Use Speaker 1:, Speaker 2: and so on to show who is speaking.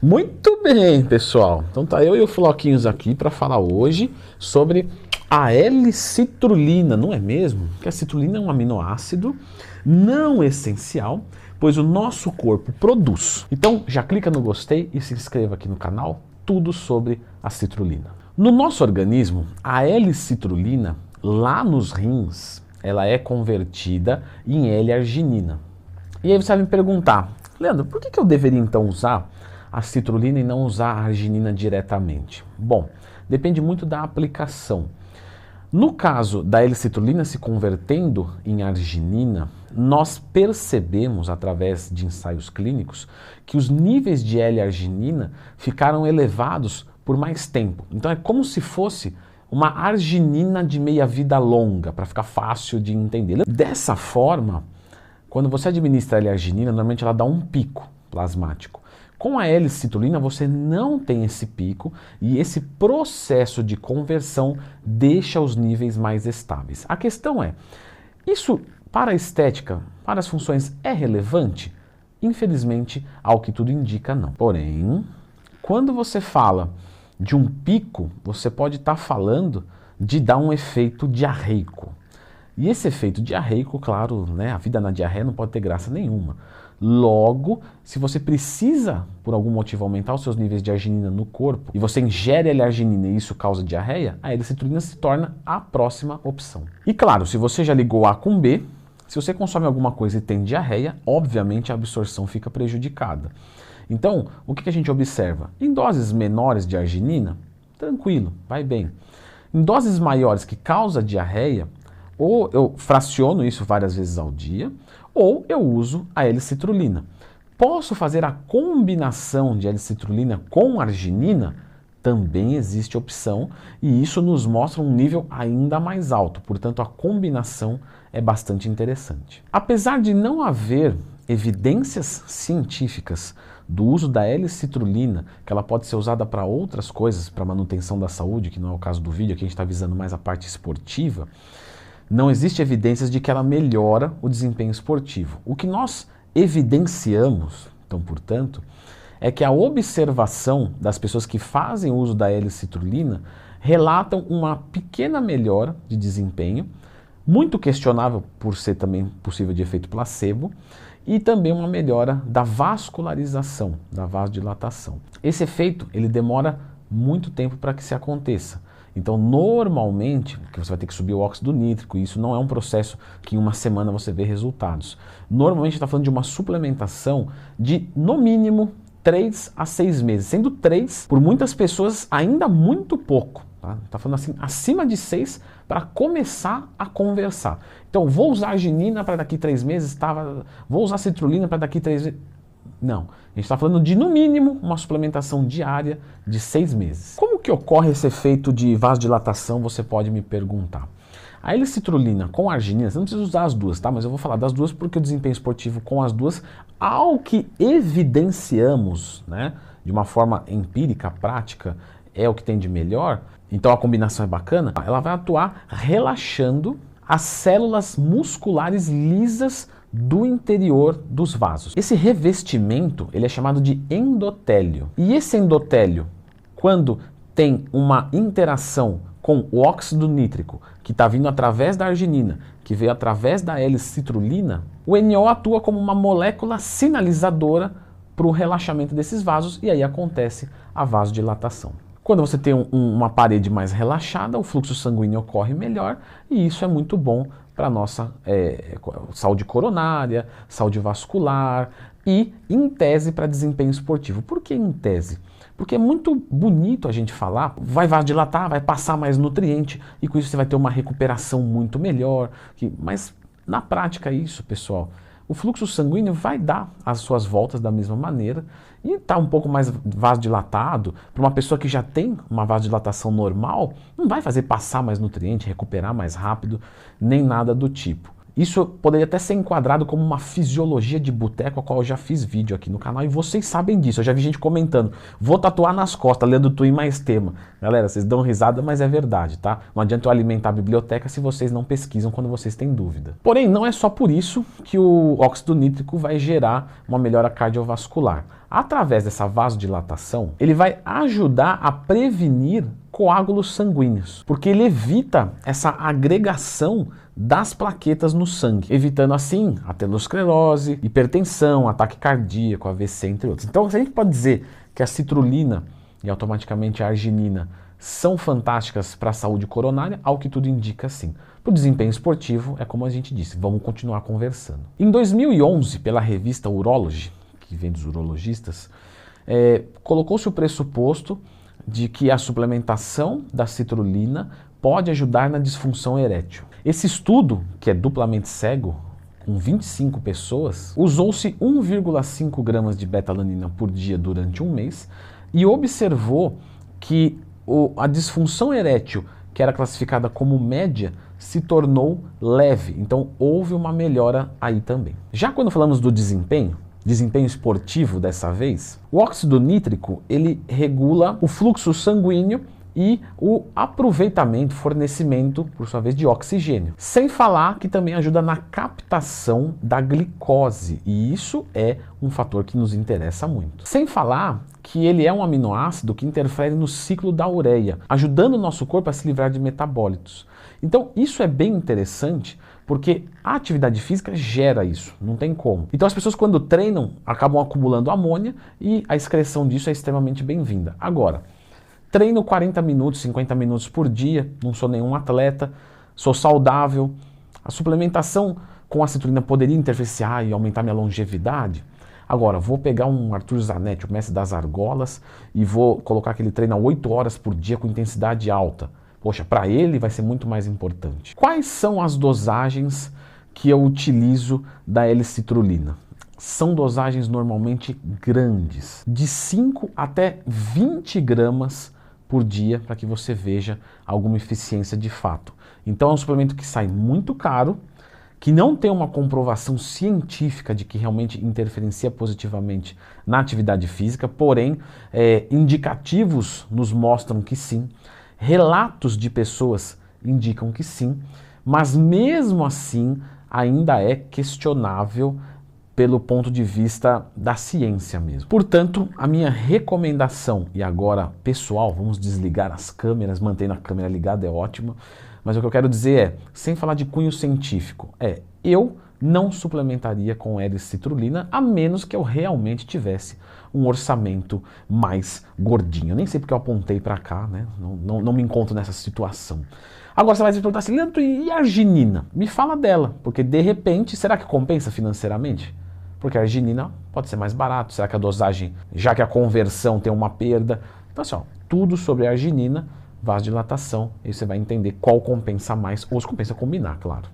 Speaker 1: Muito bem, pessoal. Então tá eu e o Floquinhos aqui para falar hoje sobre a L-citrulina, não é mesmo? Que a citrulina é um aminoácido não essencial, pois o nosso corpo produz. Então já clica no gostei e se inscreva aqui no canal, tudo sobre a citrulina. No nosso organismo, a L-citrulina, lá nos rins, ela é convertida em L-arginina. E aí você vai me perguntar, Leandro, por que eu deveria então usar a citrulina e não usar a arginina diretamente? Bom, depende muito da aplicação. No caso da L-citrulina se convertendo em arginina, nós percebemos através de ensaios clínicos que os níveis de L-arginina ficaram elevados por mais tempo. Então é como se fosse uma arginina de meia-vida longa, para ficar fácil de entender. Dessa forma, quando você administra a L-arginina, normalmente ela dá um pico plasmático. Com a L-citrulina você não tem esse pico e esse processo de conversão deixa os níveis mais estáveis. A questão é, isso para a estética, para as funções é relevante? Infelizmente, ao que tudo indica, não. Porém, quando você fala de um pico, você pode estar falando de dar um efeito diarreico. E esse efeito diarreico, claro, né, a vida na diarreia não pode ter graça nenhuma. Logo, se você precisa, por algum motivo, aumentar os seus níveis de arginina no corpo, e você ingere L-arginina e isso causa diarreia, a L-citrulina se torna a próxima opção. E claro, se você já ligou A com B, se você consome alguma coisa e tem diarreia, obviamente a absorção fica prejudicada. Então, o que a gente observa? Em doses menores de arginina, tranquilo, vai bem. Em doses maiores que causa diarreia, ou eu fraciono isso várias vezes ao dia, ou eu uso a L-citrulina. Posso fazer a combinação de L-citrulina com arginina? Também existe opção e isso nos mostra um nível ainda mais alto, portanto a combinação é bastante interessante. Apesar de não haver evidências científicas do uso da L-citrulina, que ela pode ser usada para outras coisas, para manutenção da saúde, que não é o caso do vídeo, aqui a gente está visando mais a parte esportiva, não existe evidências de que ela melhora o desempenho esportivo. O que nós evidenciamos, então, portanto, é que a observação das pessoas que fazem uso da L-citrulina relatam uma pequena melhora de desempenho, muito questionável por ser também possível de efeito placebo, e também uma melhora da vascularização, da vasodilatação. Esse efeito ele demora muito tempo para que se aconteça. Então, normalmente, que você vai ter que subir o óxido nítrico, e isso não é um processo que em uma semana você vê resultados. Normalmente, está falando de uma suplementação de, no mínimo, 3 a 6 meses, sendo 3, por muitas pessoas, ainda muito pouco. Está falando assim, acima de 6 para começar a conversar. Então, vou usar arginina para daqui 3 meses, vou usar citrulina para daqui 3 meses. Não, a gente está falando de, no mínimo, uma suplementação diária de 6 meses. Como que ocorre esse efeito de vasodilatação, você pode me perguntar. A L-citrulina com arginina, você não precisa usar as duas, tá? Mas eu vou falar das duas porque o desempenho esportivo com as duas, ao que evidenciamos, né, de uma forma empírica, prática, é o que tem de melhor, então a combinação é bacana, ela vai atuar relaxando as células musculares lisas do interior dos vasos. Esse revestimento ele é chamado de endotélio. E esse endotélio, quando tem uma interação com o óxido nítrico, que está vindo através da arginina, que veio através da L-citrulina, o NO atua como uma molécula sinalizadora para o relaxamento desses vasos e aí acontece a vasodilatação. Quando você tem uma parede mais relaxada, o fluxo sanguíneo ocorre melhor e isso é muito bom para a nossa saúde coronária, saúde vascular e, em tese, para desempenho esportivo. Por que em tese? Porque é muito bonito a gente falar, vai vasodilatar, vai passar mais nutriente e com isso você vai ter uma recuperação muito melhor. Mas na prática isso, pessoal, o fluxo sanguíneo vai dar as suas voltas da mesma maneira e está um pouco mais vasodilatado. Para uma pessoa que já tem uma vasodilatação normal, não vai fazer passar mais nutriente, recuperar mais rápido, nem nada do tipo. Isso poderia até ser enquadrado como uma fisiologia de boteco, a qual eu já fiz vídeo aqui no canal, e vocês sabem disso. Eu já vi gente comentando, vou tatuar nas costas, lendo Twin mais tema. Galera, vocês dão risada, mas é verdade, tá? Não adianta eu alimentar a biblioteca se vocês não pesquisam quando vocês têm dúvida. Porém, não é só por isso que o óxido nítrico vai gerar uma melhora cardiovascular. Através dessa vasodilatação, ele vai ajudar a prevenir coágulos sanguíneos, porque ele evita essa agregação das plaquetas no sangue, evitando assim a aterosclerose, hipertensão, ataque cardíaco, AVC, entre outros. Então, se a gente pode dizer que a citrulina e automaticamente a arginina são fantásticas para a saúde coronária, ao que tudo indica sim. Para o desempenho esportivo, é como a gente disse, vamos continuar conversando. Em 2011, pela revista Urology, que vem dos urologistas, colocou-se o pressuposto de que a suplementação da citrulina pode ajudar na disfunção erétil. Esse estudo, que é duplamente cego, com 25 pessoas, usou-se 1,5 gramas de betalanina por dia durante um mês e observou que a disfunção erétil, que era classificada como média, se tornou leve. Então houve uma melhora aí também. Já quando falamos do desempenho esportivo dessa vez, o óxido nítrico ele regula o fluxo sanguíneo e o aproveitamento, fornecimento, por sua vez, de oxigênio. Sem falar que também ajuda na captação da glicose, e isso é um fator que nos interessa muito. Sem falar que ele é um aminoácido que interfere no ciclo da ureia, ajudando o nosso corpo a se livrar de metabólitos. Então isso é bem interessante, porque a atividade física gera isso, não tem como. Então as pessoas quando treinam acabam acumulando amônia e a excreção disso é extremamente bem-vinda. Agora, treino 40 minutos, 50 minutos por dia, não sou nenhum atleta, sou saudável. A suplementação com a citrulina poderia interferenciar e aumentar minha longevidade? Agora, vou pegar um Arthur Zanetti, o mestre das argolas, e vou colocar que ele treina 8 horas por dia com intensidade alta. Poxa, para ele vai ser muito mais importante. Quais são as dosagens que eu utilizo da L-citrulina? São dosagens normalmente grandes, de 5 até 20 gramas por dia, para que você veja alguma eficiência de fato. Então é um suplemento que sai muito caro, que não tem uma comprovação científica de que realmente interferencia positivamente na atividade física, porém indicativos nos mostram que sim, relatos de pessoas indicam que sim, mas mesmo assim ainda é questionável pelo ponto de vista da ciência mesmo. Portanto, a minha recomendação, e agora pessoal, vamos desligar as câmeras, mantendo a câmera ligada é ótimo, mas o que eu quero dizer é, sem falar de cunho científico, eu não suplementaria com L-citrulina, a menos que eu realmente tivesse um orçamento mais gordinho. Eu nem sei porque eu apontei para cá, né? Não me encontro nessa situação. Agora você vai se perguntar assim, Leandro, e a arginina? Me fala dela, porque de repente, será que compensa financeiramente? Porque a arginina pode ser mais barato, será que a dosagem, já que a conversão tem uma perda? Então assim, tudo sobre a arginina, vasodilatação, e você vai entender qual compensa mais, ou se compensa combinar, claro.